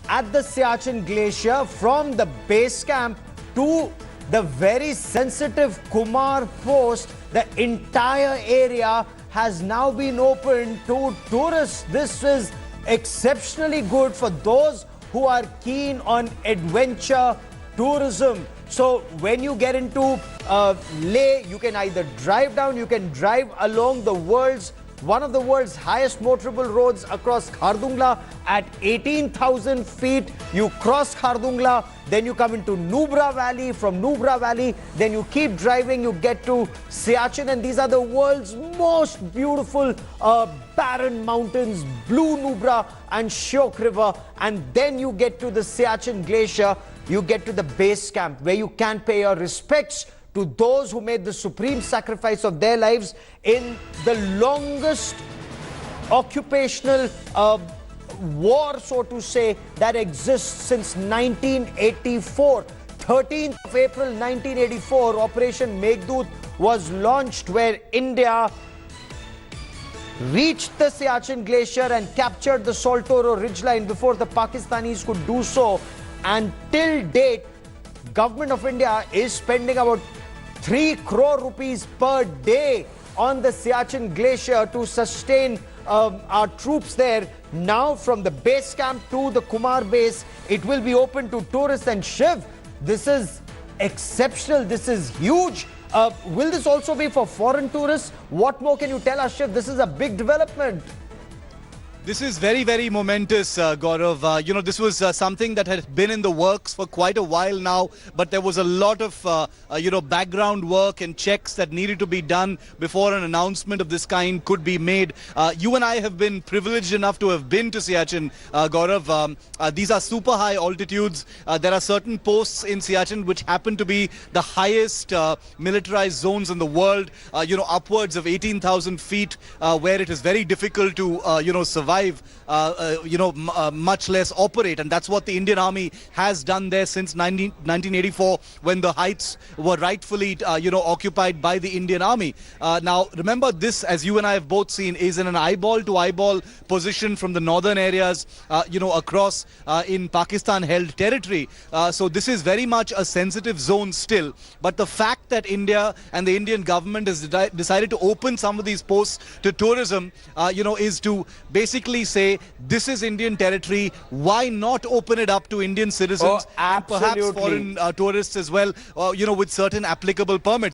at the Siachin glacier from the base camp to the very sensitive Kumar post. The entire area has now been opened to tourists. This is exceptionally good for those who are keen on adventure tourism. So when you get into Leh, you can either drive down, you can drive along one of the world's highest motorable roads across Khardungla at 18,000 feet. You cross Khardungla, then you come into Nubra Valley. From Nubra Valley, then you keep driving, you get to Siachin, and these are the world's most beautiful barren mountains, Blue Nubra and Shyok River. And then you get to the Siachin glacier, you get to the base camp where you can pay your respects to those who made the supreme sacrifice of their lives in the longest occupational war, so to say, that exists since 1984. 13th of April 1984, Operation Meghdoot was launched, where India reached the Siachin glacier and captured the Saltoro ridgeline before the Pakistanis could do so. And till date, Government of India is spending about 3 crore rupees per day on the Siachin glacier to sustain our troops there. Now from the base camp to the Kumar base, it will be open to tourists. And Shiv, this is exceptional. This is huge. Will this also be for foreign tourists? What more can you tell us, Shiv? This is a big development. This is very, very momentous, Gaurav. This was something that had been in the works for quite a while now, but there was a lot of, background work and checks that needed to be done before an announcement of this kind could be made. You and I have been privileged enough to have been to Siachin, Gaurav. These are super high altitudes. There are certain posts in Siachin which happen to be the highest militarized zones in the world, upwards of 18,000 feet, where it is very difficult to, survive. Much less operate, and that's what the Indian Army has done there since 1984, when the heights were rightfully occupied by the Indian Army. Now remember, this, as you and I have both seen, is in an eyeball to eyeball position from the northern areas across in Pakistan held territory. So this is very much a sensitive zone still, but the fact that India and the Indian government has decided to open some of these posts to tourism is to basically say this is Indian territory. Why not open it up to Indian citizens and perhaps foreign tourists as well, with certain applicable permits?